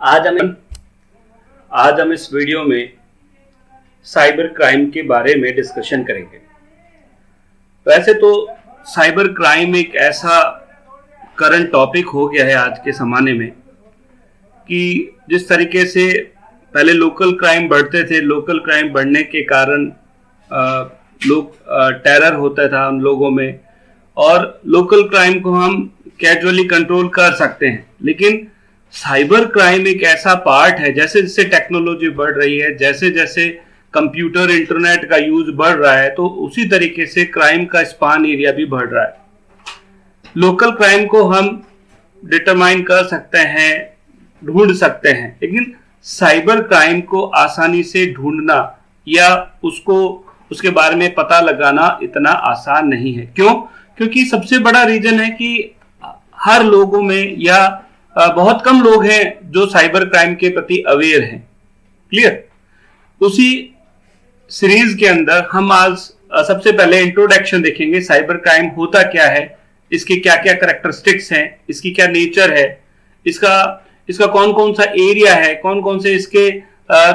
आज हम इस वीडियो में साइबर क्राइम के बारे में डिस्कशन करेंगे। वैसे तो साइबर क्राइम एक ऐसा करंट टॉपिक हो गया है आज के ज़माने में कि जिस तरीके से पहले लोकल क्राइम बढ़ते थे, लोकल क्राइम बढ़ने के कारण टेरर होता था उन लोगों में, और लोकल क्राइम को हम कैजुअली कंट्रोल कर सकते हैं। लेकिन साइबर क्राइम एक ऐसा पार्ट है, जैसे जैसे टेक्नोलॉजी बढ़ रही है, जैसे जैसे कंप्यूटर इंटरनेट का यूज बढ़ रहा है, तो उसी तरीके से क्राइम का स्पान एरिया भी बढ़ रहा है। लोकल क्राइम को हम डिटरमाइन कर सकते हैं, ढूंढ सकते हैं, लेकिन साइबर क्राइम को आसानी से ढूंढना या उसके बारे में पता लगाना इतना आसान नहीं है। क्यों? क्योंकि सबसे बड़ा रीजन है कि हर लोगों में या बहुत कम लोग हैं जो साइबर क्राइम के प्रति अवेयर हैं। क्लियर? उसी सीरीज के अंदर हम आज सबसे पहले इंट्रोडक्शन देखेंगे, साइबर क्राइम होता क्या है, इसके क्या क्या कैरेक्टरिस्टिक्स हैं, इसकी क्या नेचर है, इसका कौन कौन सा एरिया है, कौन कौन से इसके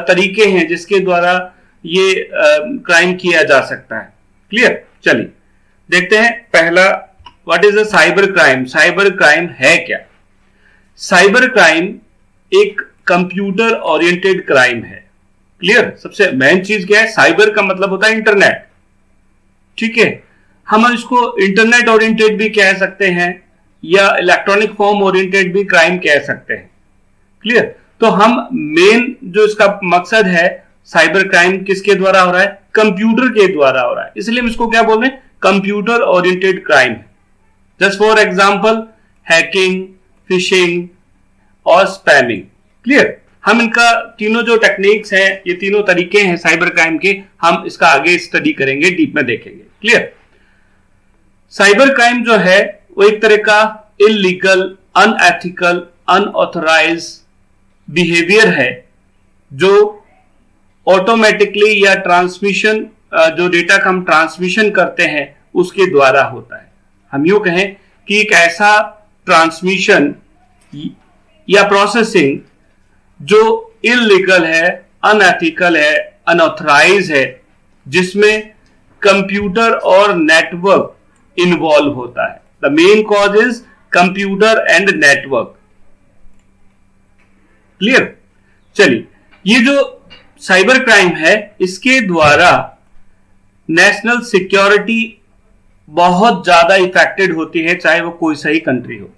तरीके हैं जिसके द्वारा ये क्राइम किया जा सकता है। क्लियर? चलिए देखते हैं। पहला, what is a cyber crime? Cyber crime है क्या? साइबर क्राइम एक कंप्यूटर ओरिएंटेड क्राइम है। क्लियर? सबसे मेन चीज क्या है? साइबर का मतलब होता है इंटरनेट। ठीक है, हम इसको इंटरनेट ओरिएंटेड भी कह सकते हैं या इलेक्ट्रॉनिक फॉर्म ओरिएंटेड भी क्राइम कह सकते हैं। क्लियर? तो हम मेन जो इसका मकसद है, साइबर क्राइम किसके द्वारा हो रहा है? कंप्यूटर के द्वारा हो रहा है, इसलिए हम इसको क्या बोल रहे हैं? Computer oriented crime. Just for example, hacking, fishing और स्पैमिंग। क्लियर? हम इनका तीनों जो टेक्निक्स हैं, ये तीनों तरीके हैं साइबर क्राइम के, हम इसका आगे स्टडी करेंगे, डीप में देखेंगे। क्लियर? साइबर क्राइम जो है वो एक तरह का इलीगल, अनएथिकल, अनऑथराइज बिहेवियर है जो ऑटोमेटिकली या ट्रांसमिशन, जो डेटा का हम ट्रांसमिशन करते हैं उसके द्वारा होता है। हम यूं कहें कि एक ऐसा ट्रांसमिशन या प्रोसेसिंग जो इलीगल है, अनएथिकल है, अनऑथराइज है, जिसमें कंप्यूटर और नेटवर्क इन्वॉल्व होता है। The main cause is computer and network. Clear? चलिए, ये जो साइबर क्राइम है, इसके द्वारा नेशनल सिक्योरिटी बहुत ज्यादा इफेक्टेड होती है, चाहे वो कोई सही कंट्री हो।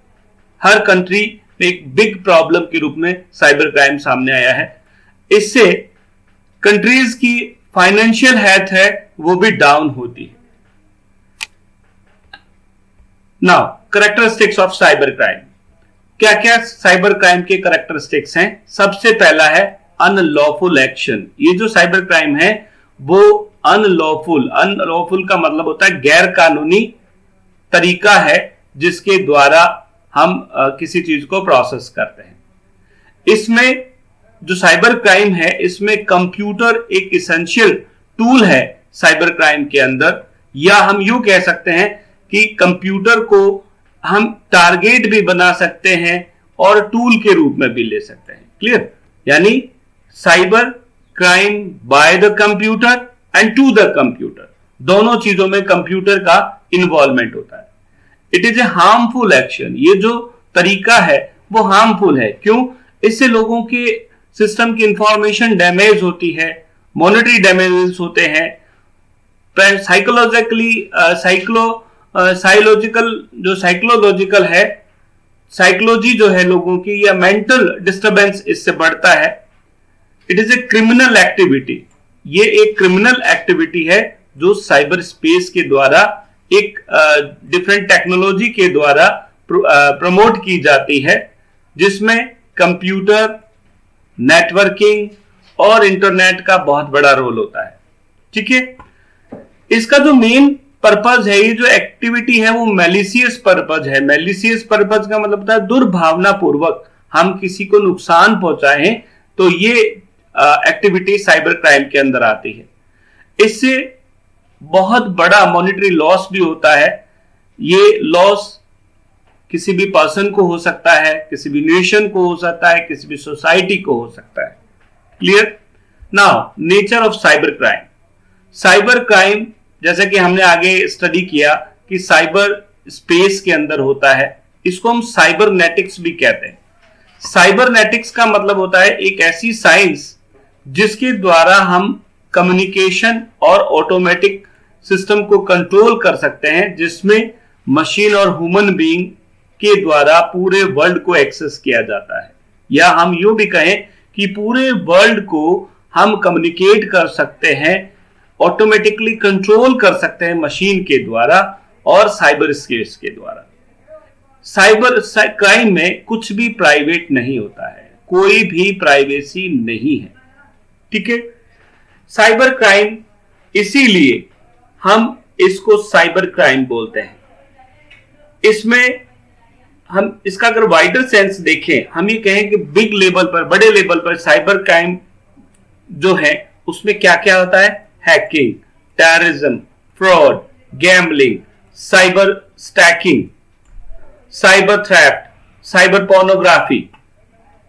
हर कंट्री में एक बिग प्रॉब्लम के रूप में साइबर क्राइम सामने आया है। इससे कंट्रीज की फाइनेंशियल हेल्थ है वो भी डाउन होती है। Now, characteristics of cyber crime. क्या क्या साइबर क्राइम के कैरेक्टरिस्टिक्स हैं? सबसे पहला है अनलॉफुल एक्शन। ये जो साइबर क्राइम है वो अनलॉफुल का मतलब होता है गैर कानूनी तरीका है जिसके द्वारा हम किसी चीज को प्रोसेस करते हैं। इसमें जो साइबर क्राइम है, इसमें कंप्यूटर एक इसेंशियल टूल है साइबर क्राइम के अंदर, या हम यूं कह सकते हैं कि कंप्यूटर को हम टारगेट भी बना सकते हैं और टूल के रूप में भी ले सकते हैं। क्लियर? यानी cyber crime by the computer and to the computer, दोनों चीजों में कंप्यूटर का इन्वॉल्वमेंट होता है। It is a harmful action. ये जो तरीका है वो हार्मफुल है। क्यों? इससे लोगों के सिस्टम की इंफॉर्मेशन डैमेज होती है, मॉनेटरी डैमेजेस होते हैं, साइकोलॉजिकली साइकोलॉजिकल है, साइकोलॉजी जो है लोगों की, या मेंटल डिस्टर्बेंस इससे बढ़ता है। It is a criminal activity. ये एक क्रिमिनल एक्टिविटी है जो साइबर स्पेस के द्वारा एक डिफरेंट टेक्नोलॉजी के द्वारा प्रमोट की जाती है, जिसमें कंप्यूटर, नेटवर्किंग और इंटरनेट का बहुत बड़ा रोल होता है। ठीक है? इसका जो मेन पर्पज है, ये जो एक्टिविटी है वो मैलिशियस पर्पज है। मैलिशियस पर्पज का मतलब होता है दुर्भावना पूर्वक हम किसी को नुकसान पहुंचाएं, तो ये एक्टिविटी साइबर क्राइम के अंदर आती है। इससे बहुत बड़ा मॉनेटरी लॉस भी होता है। ये लॉस किसी भी पर्सन को हो सकता है, किसी भी नेशन को हो सकता है, किसी भी सोसाइटी को हो सकता है। Clear? Now nature of cyber crime. Cyber crime जैसे कि हमने आगे स्टडी किया कि साइबर स्पेस के अंदर होता है, इसको हम साइबरनेटिक्स भी कहते हैं। साइबरनेटिक्स का मतलब होता है एक ऐसी साइंस जिसके द्वारा हम कम्युनिकेशन और ऑटोमेटिक सिस्टम को कंट्रोल कर सकते हैं, जिसमें मशीन और ह्यूमन बीइंग के द्वारा पूरे वर्ल्ड को एक्सेस किया जाता है, या हम यूं भी कहें कि पूरे वर्ल्ड को हम कम्युनिकेट कर सकते हैं, ऑटोमेटिकली कंट्रोल कर सकते हैं मशीन के द्वारा और साइबर स्पेस के द्वारा। साइबर क्राइम में कुछ भी प्राइवेट नहीं होता है, कोई भी प्राइवेसी नहीं है। ठीक है? साइबर क्राइम, इसीलिए हम इसको साइबर क्राइम बोलते हैं। इसमें हम इसका अगर वाइडर सेंस देखें, हम ये कहें कि बिग लेवल पर, बड़े लेवल पर साइबर क्राइम जो है उसमें क्या क्या होता है? Hacking, terrorism, fraud, gambling, cyber stacking, cyber theft, cyber pornography,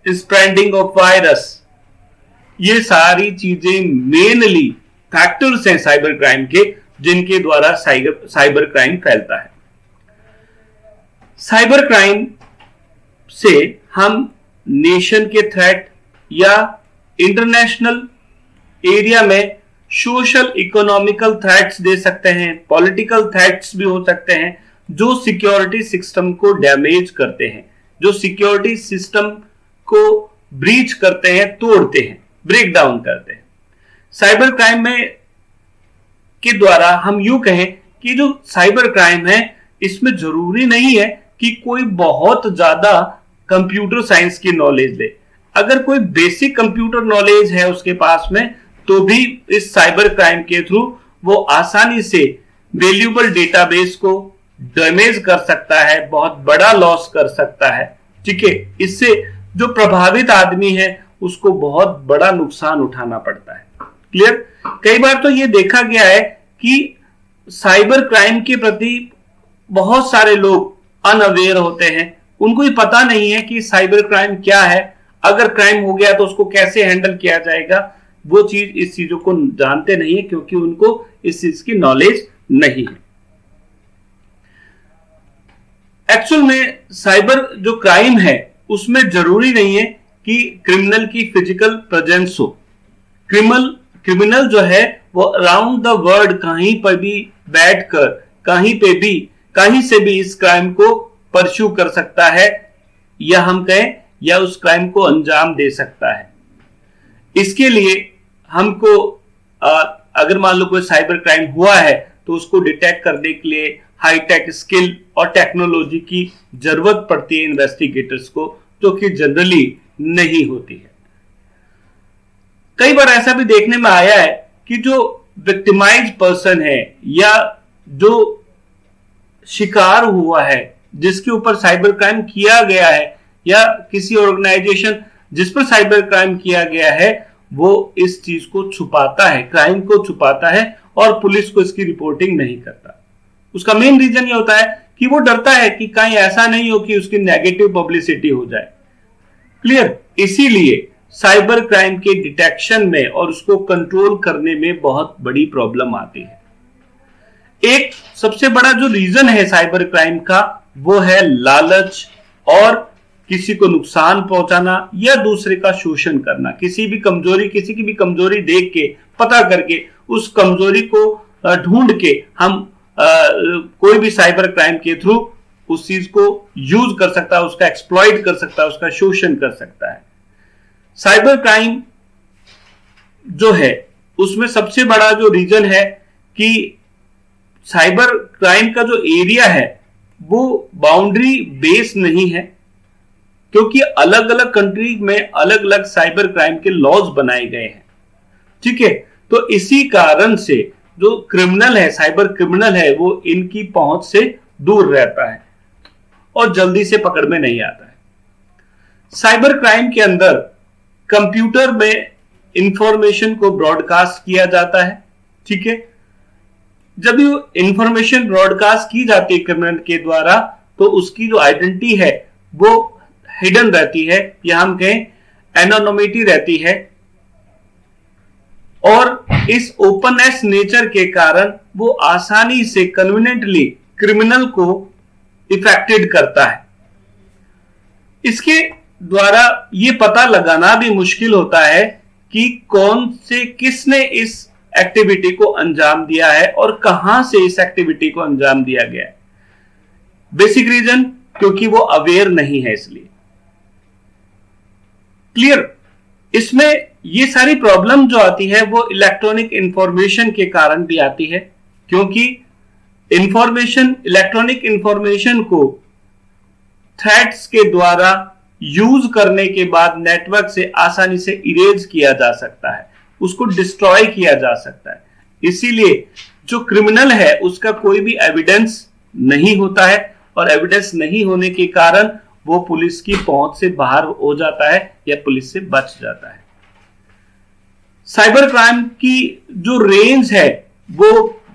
spreading of virus, ये सारी चीजें मेनली फैक्टर्स हैं साइबर क्राइम के, जिनके द्वारा साइबर क्राइम फैलता है। साइबर क्राइम से हम नेशन के थ्रेट या इंटरनेशनल एरिया में सोशल इकोनॉमिकल थ्रेट्स दे सकते हैं, पॉलिटिकल थ्रेट्स भी हो सकते हैं, जो सिक्योरिटी सिस्टम को डैमेज करते हैं, जो सिक्योरिटी सिस्टम को ब्रीच करते हैं, तोड़ते हैं, ब्रेक डाउन करते हैं। साइबर क्राइम में के द्वारा हम यूं कहें कि जो साइबर क्राइम है, इसमें जरूरी नहीं है कि कोई बहुत ज्यादा कंप्यूटर साइंस की नॉलेज ले। अगर कोई बेसिक कंप्यूटर नॉलेज है उसके पास में, तो भी इस साइबर क्राइम के थ्रू वो आसानी से वैल्यूएबल डेटाबेस को डैमेज कर सकता है, बहुत बड़ा लॉस कर सकता है। ठीक है? इससे जो प्रभावित आदमी है उसको बहुत बड़ा नुकसान उठाना पड़ता है। क्लियर? कई बार तो ये देखा गया है कि साइबर क्राइम के प्रति बहुत सारे लोग अनअवेयर होते हैं, उनको ये पता नहीं है कि साइबर क्राइम क्या है, अगर क्राइम हो गया तो उसको कैसे हैंडल किया जाएगा। वो चीज, इस चीजों को जानते नहीं है क्योंकि उनको इस चीज की नॉलेज नहीं है। एक्चुअल में साइबर जो क्राइम है उसमें जरूरी नहीं है कि क्रिमिनल की फिजिकल प्रेजेंस हो। क्रिमिनल जो है वो अराउंड द वर्ल्ड कहीं पर भी बैठकर, कहीं से भी इस क्राइम को परस्यू कर सकता है, या हम कहें या उस क्राइम को अंजाम दे सकता है। इसके लिए हमको अगर मान लो कोई साइबर क्राइम हुआ है तो उसको डिटेक्ट करने के लिए हाईटेक स्किल और टेक्नोलॉजी की जरूरत पड़ती है इन्वेस्टिगेटर्स को, जो कि जनरली नहीं होती है। कई बार ऐसा भी देखने में आया है कि जो विक्टिमाइज पर्सन है या जो शिकार हुआ है, जिसके ऊपर साइबर क्राइम किया गया है, या किसी ऑर्गेनाइजेशन जिस पर साइबर क्राइम किया गया है, वो इस चीज को छुपाता है, क्राइम को छुपाता है और पुलिस को इसकी रिपोर्टिंग नहीं करता। उसका मेन रीजन ये होता है कि वो डरता है कि कहीं ऐसा नहीं हो कि उसकी नेगेटिव पब्लिसिटी हो जाए। क्लियर? इसीलिए साइबर क्राइम के डिटेक्शन में और उसको कंट्रोल करने में बहुत बड़ी प्रॉब्लम आती है। एक सबसे बड़ा जो रीजन है साइबर क्राइम का, वो है लालच और किसी को नुकसान पहुंचाना या दूसरे का शोषण करना। किसी की भी कमजोरी देख के, पता करके, उस कमजोरी को ढूंढ के हम कोई भी साइबर क्राइम के थ्रू उस चीज को यूज कर सकता है, उसका एक्सप्लॉइट कर सकता है, उसका शोषण कर सकता है। साइबर क्राइम जो है उसमें सबसे बड़ा जो रीजन है कि साइबर क्राइम का जो एरिया है वो बाउंड्री बेस नहीं है, क्योंकि अलग अलग कंट्री में अलग अलग साइबर क्राइम के लॉज बनाए गए हैं। ठीक है? तो इसी कारण से जो क्रिमिनल है, साइबर क्रिमिनल है, वो इनकी पहुंच से दूर रहता है और जल्दी से पकड़ में नहीं आता है। साइबर क्राइम के अंदर कंप्यूटर में इंफॉर्मेशन को ब्रॉडकास्ट किया जाता है। ठीक है? जब ये इंफॉर्मेशन ब्रॉडकास्ट की जाती है क्रिमिनल के द्वारा, तो उसकी जो आइडेंटिटी है वो हिडन रहती है, या हम कहें एनोनिमिटी रहती है। और इस ओपननेस नेचर के कारण वो आसानी से कन्वीनियंटली क्रिमिनल को इफेक्टेड करता है। इसके द्वारा ये पता लगाना भी मुश्किल होता है कि कौन से किसने इस एक्टिविटी को अंजाम दिया है और कहां से इस एक्टिविटी को अंजाम दिया गया है। बेसिक रीजन क्योंकि वो अवेयर नहीं है, इसलिए। क्लियर? इसमें ये सारी प्रॉब्लम जो आती है वो इलेक्ट्रॉनिक इंफॉर्मेशन के कारण भी आती है, क्योंकि इलेक्ट्रॉनिक इंफॉर्मेशन को थ्रेड्स के द्वारा यूज करने के बाद नेटवर्क से आसानी से इरेज किया जा सकता है, उसको डिस्ट्रॉय किया जा सकता है। इसीलिए जो क्रिमिनल है उसका कोई भी एविडेंस नहीं होता है, और एविडेंस नहीं होने के कारण वो पुलिस की पहुंच से बाहर हो जाता है या पुलिस से बच जाता है। साइबर क्राइम की जो रेंज है वो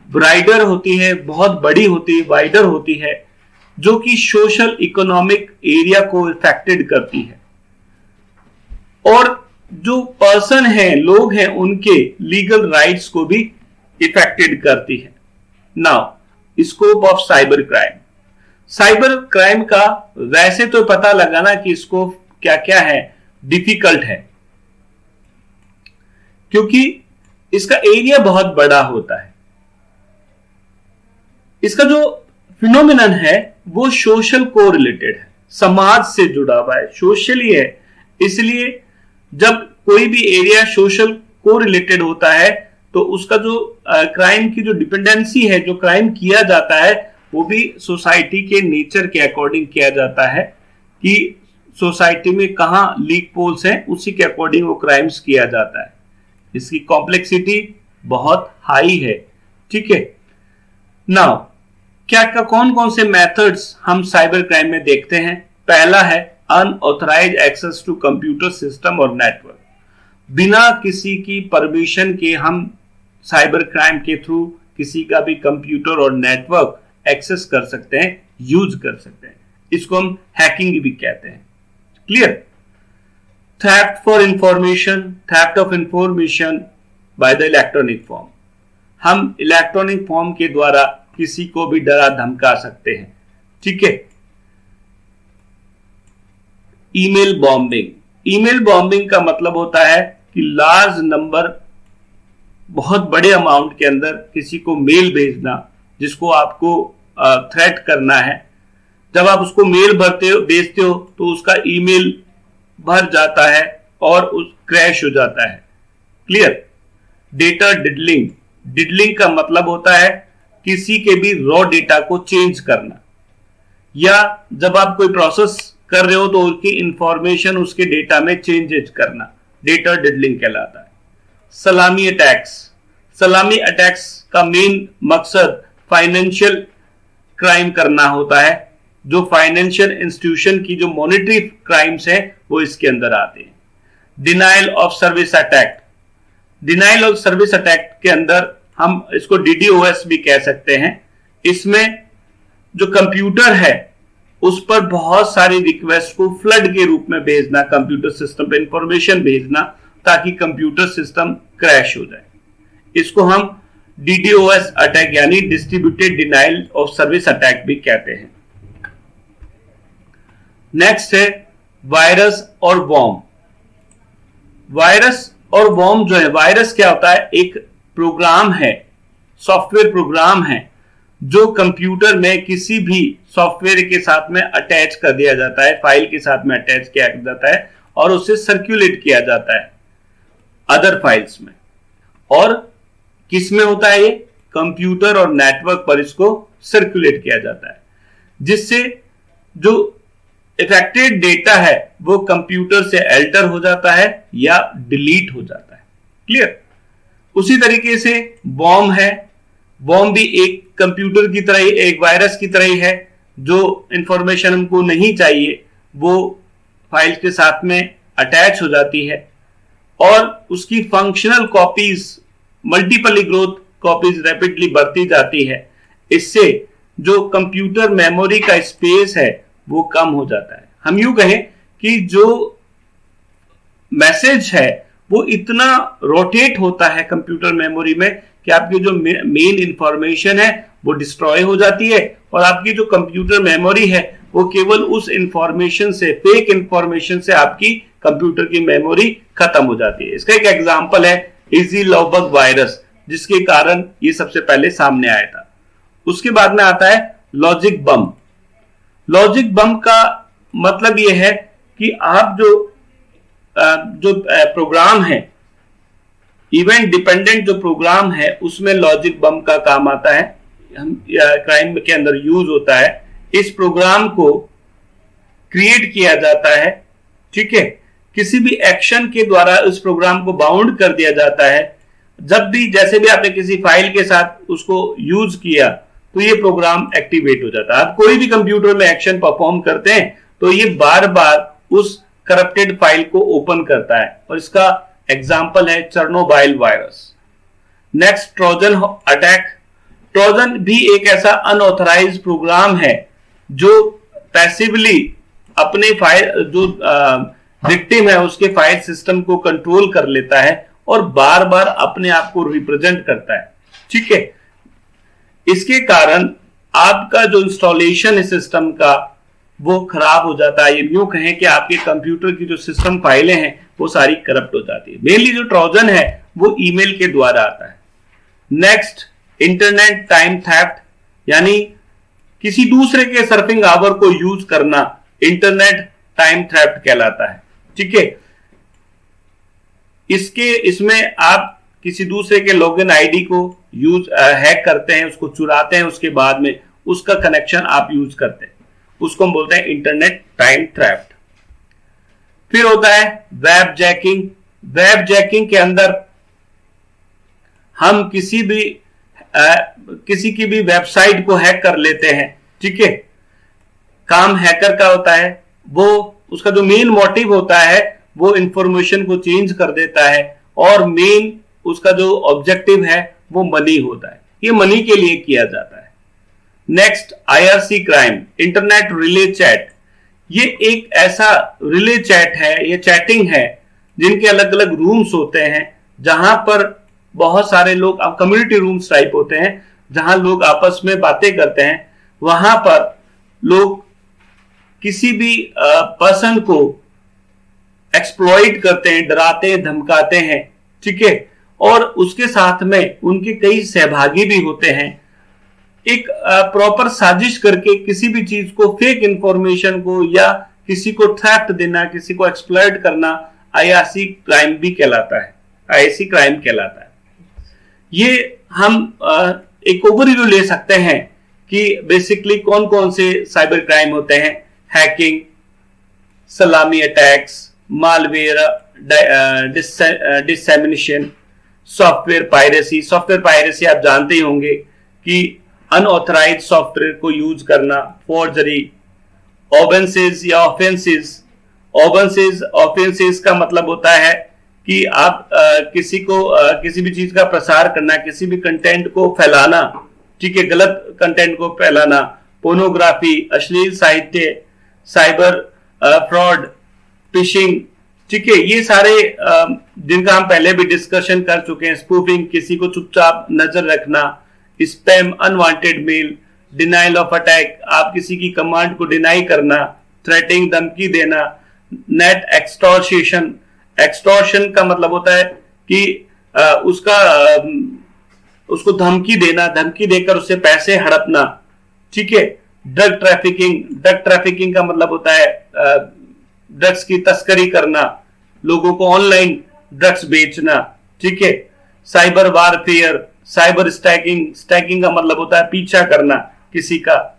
ब्राइडर होती है, बहुत बड़ी होती है, वाइडर होती है, जो कि सोशल इकोनॉमिक एरिया को इफेक्टेड करती है, और जो पर्सन है, लोग हैं, उनके लीगल राइट्स को भी इफेक्टेड करती है। Now scope of cyber crime. Cyber crime का वैसे तो पता लगाना कि स्कोप क्या क्या है डिफिकल्ट है, क्योंकि इसका एरिया बहुत बड़ा होता है। इसका जो फिनोमिनन है वो सोशल को रिलेटेड है, समाज से जुड़ा हुआ है, सोशली है। इसलिए जब कोई भी एरिया सोशल को रिलेटेड होता है तो उसका जो क्राइम की जो डिपेंडेंसी है, जो क्राइम किया जाता है, वो भी सोसाइटी के नेचर के अकॉर्डिंग किया जाता है कि सोसाइटी में कहां लीक पोल्स हैं, उसी के अकॉर्डिंग वो क्राइम्स किया जाता है। इसकी कॉम्प्लेक्सिटी बहुत हाई है। ठीक है। नाउ क्या कौन कौन से मेथड्स हम साइबर क्राइम में देखते हैं? पहला है unauthorised access to computer system और नेटवर्क। बिना किसी की परमिशन के हम साइबर क्राइम के थ्रू किसी का भी कंप्यूटर और नेटवर्क एक्सेस कर सकते हैं, यूज कर सकते हैं। इसको हम हैकिंग भी कहते हैं। Clear? Theft for information, theft of information by the electronic form. हम इलेक्ट्रॉनिक फॉर्म के द्वारा किसी को भी डरा धमका सकते हैं। ठीक है। Email bombing. ईमेल बॉम्बिंग का मतलब होता है कि लार्ज नंबर, बहुत बड़े अमाउंट के अंदर किसी को मेल भेजना, जिसको आपको थ्रेट करना है। जब आप उसको मेल भेजते हो तो उसका ईमेल भर जाता है और उस क्रैश हो जाता है। क्लियर? डेटा डिडलिंग। डिडलिंग का मतलब होता है किसी के भी रॉ डेटा को चेंज करना, या जब आप कोई प्रोसेस कर रहे हो तो उसकी इंफॉर्मेशन उसके डेटा में चेंजेस करना, डेटा डिडलिंग कहलाता है। सलामी अटैक्स। सलामी अटैक्स का मेन मकसद फाइनेंशियल क्राइम करना होता है। जो फाइनेंशियल इंस्टीट्यूशन की जो मॉनेटरी क्राइम्स हैं वो इसके अंदर आते हैं। Denial of service attack. Denial of service attack के अंदर हम इसको DDoS भी कह सकते हैं। इसमें जो कंप्यूटर है उस पर बहुत सारी रिक्वेस्ट को फ्लड के रूप में भेजना, कंप्यूटर सिस्टम पे इंफॉर्मेशन भेजना, ताकि कंप्यूटर सिस्टम क्रैश हो जाए। इसको हम DDoS अटैक यानी distributed denial of service attack भी कहते हैं। नेक्स्ट है वायरस और वॉर्म। वायरस और वॉर्म जो है, वायरस क्या होता है? एक प्रोग्राम है, सॉफ्टवेयर प्रोग्राम है, जो कंप्यूटर में किसी भी सॉफ्टवेयर के साथ में अटैच कर दिया जाता है, फाइल के साथ में अटैच किया जाता है और उससे सर्कुलेट किया जाता है अदर फाइल्स में। और किस में होता है? ये कंप्यूटर और नेटवर्क पर इसको सर्कुलेट किया जाता है, जिससे जो इफेक्टेड डेटा है वो कंप्यूटर से अल्टर हो जाता है या डिलीट हो जाता है। क्लियर? उसी तरीके से बॉम्ब है। बॉम्ब भी एक कंप्यूटर की तरह ही, एक वायरस की तरह ही है, जो इंफॉर्मेशन हमको नहीं चाहिए वो फाइल के साथ में अटैच हो जाती है और उसकी functional copies, multiply growth copies rapidly बढ़ती जाती है। इससे जो कंप्यूटर मेमोरी का स्पेस है वो कम हो जाता है। हम यूं कहें कि जो मैसेज है वो इतना रोटेट होता है कंप्यूटर मेमोरी में कि आपकी जो मेन इंफॉर्मेशन है वो डिस्ट्रॉय हो जाती है, और आपकी जो कंप्यूटर मेमोरी है वो केवल उस इंफॉर्मेशन से, फेक इंफॉर्मेशन से आपकी कंप्यूटर की मेमोरी खत्म हो जाती है। इसका एक एग्जांपल है इज़ीलॉबग वायरस, जिसके कारण ये सबसे पहले सामने आया था। उसके बाद में आता है लॉजिक बम। लॉजिक बम का मतलब यह है कि आप जो प्रोग्राम है, इवेंट डिपेंडेंट जो प्रोग्राम है, उसमें लॉजिक बम का काम आता है, हम क्राइम के अंदर यूज होता है। इस प्रोग्राम को क्रिएट किया जाता है, ठीक है, किसी भी एक्शन के द्वारा उस प्रोग्राम को बाउंड कर दिया जाता है। जब भी, जैसे भी आपने किसी फाइल के साथ उसको यूज किया तो ये प्रोग्राम एक्टिवेट हो जाता है। आप कोई भी कंप्यूटर में एक्शन परफॉर्म करते हैं तो ये बार बार उस करप्टेड फाइल को ओपन करता है, और इसका एग्जाम्पल है Chernobyl virus. Next, Trojan attack. Trojan भी एक ऐसा अनऑथराइज्ड प्रोग्राम है जो पैसिवली अपने फाइल, जो विक्टिम है उसके फाइल सिस्टम को कंट्रोल कर लेता है और बार बार अपने आप को रिप्रेजेंट करता है, ठीक है। इसके कारण आपका जो इंस्टॉलेशन है सिस्टम का वो खराब हो जाता है। यूं कहें कि आपके कंप्यूटर की जो सिस्टम फाइलें हैं वो सारी करप्ट हो जाती है। मेनली जो ट्रोजन है वो ईमेल के द्वारा आता है। नेक्स्ट, इंटरनेट टाइम थेफ्ट, यानी किसी दूसरे के सर्फिंग आवर को यूज करना इंटरनेट टाइम थेफ्ट कहलाता है, ठीक है। इसमें आप किसी दूसरे के लॉगिन आईडी को यूज हैक करते हैं, उसको चुराते हैं, उसके बाद में उसका कनेक्शन आप यूज करते हैं, उसको हम बोलते हैं इंटरनेट टाइम थेफ्ट। फिर होता है वेब जैकिंग। वेब जैकिंग के अंदर हम किसी की भी वेबसाइट को हैक कर लेते हैं, ठीक है। काम हैकर का होता है, वो उसका जो मेन मोटिव होता है वो इंफॉर्मेशन को चेंज कर देता है, और मेन उसका जो ऑब्जेक्टिव है वो मनी होता है। ये मनी के लिए किया जाता है। Next, IRC crime, internet relay chat. ये एक ऐसा रिले चैट है, ये चैटिंग है जिनके अलग अलग रूम्स होते हैं, जहां पर बहुत सारे लोग, अब कम्युनिटी रूम्स टाइप होते हैं जहां लोग आपस में बातें करते हैं। वहां पर लोग किसी भी पर्सन को एक्सप्लॉइट करते हैं, डराते हैं, धमकाते हैं, ठीक है, और उसके साथ में उनके कई सहभागी भी होते हैं। एक प्रॉपर साजिश करके किसी भी चीज को, फेक इंफॉर्मेशन को, या किसी को थ्रेट देना, किसी को एक्सप्लॉइट करना आईआरसी क्राइम भी कहलाता है, आईआरसी क्राइम कहलाता है। ये हम एक ओवरव्यू ले सकते हैं कि बेसिकली कौन कौन से साइबर क्राइम होते हैं। हैकिंग, सलामी attacks, malware dissemination, software piracy. Software piracy आप जानते ही होंगे कि अनऑथराइज्ड सॉफ्टवेयर को यूज करना, फोर्जरी, ऑफेंसेस या ऑफेंसेस। ऑफेंसेस का मतलब होता है कि आप किसी को किसी भी चीज का प्रसार करना, किसी भी कंटेंट को फैलाना, ठीक है, गलत कंटेंट को फैलाना, पोर्नोग्राफी, अश्लील साहित्य, साइबर फ्रॉड, फिशिंग, ठीक है, ये सारे जिनका हम पहले भी डिस्कशन कर चुके हैं। स्पूफिंग, किसी को चुपचाप नजर रखना, spam, unwanted mail, denial of attack, आप किसी की कमांड को डिनाई करना, थ्रेटिंग, धमकी देना, नेट एक्सटॉर्शन। एक्सटॉर्शन का मतलब होता है कि उसको धमकी देना, धमकी देकर उससे पैसे हड़पना, ठीक है। ड्रग ट्रैफिकिंग का मतलब होता है ड्रग्स की तस्करी करना, लोगों को ऑनलाइन ड्रग्स बेचना, ठीक है। साइबर वारफेयर, साइबर स्टैकिंग का मतलब होता है पीछा करना किसी का,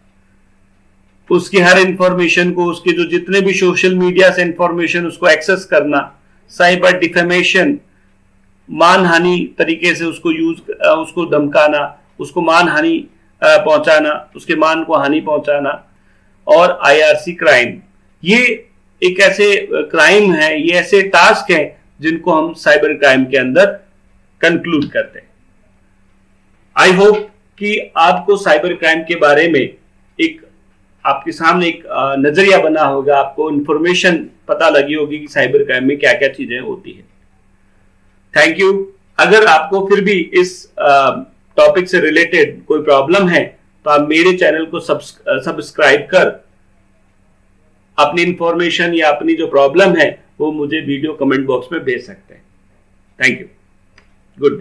उसकी हर इंफॉर्मेशन को, उसके जो जितने भी सोशल मीडिया से इंफॉर्मेशन, उसको एक्सेस करना। साइबर डिफेमेशन, मानहानि तरीके से उसको धमकाना, उसको मानहानि पहुंचाना, उसके मान को हानि पहुंचाना। और आईआरसी क्राइम, ये एक ऐसे क्राइम है, ये ऐसे टास्क हैं जिनको हम साइबर क्राइम के अंदर कंक्लूड करते हैं। आई होप कि आपको साइबर क्राइम के बारे में एक आपके सामने एक नजरिया बना होगा, आपको इंफॉर्मेशन पता लगी होगी कि साइबर क्राइम में क्या क्या चीजें होती है। Thank you. अगर आपको फिर भी इस टॉपिक से रिलेटेड कोई प्रॉब्लम है तो आप मेरे चैनल को सब्सक्राइब कर अपनी इंफॉर्मेशन या अपनी जो प्रॉब्लम है वो मुझे वीडियो कमेंट बॉक्स में भेज सकते हैं। Thank you. Good day.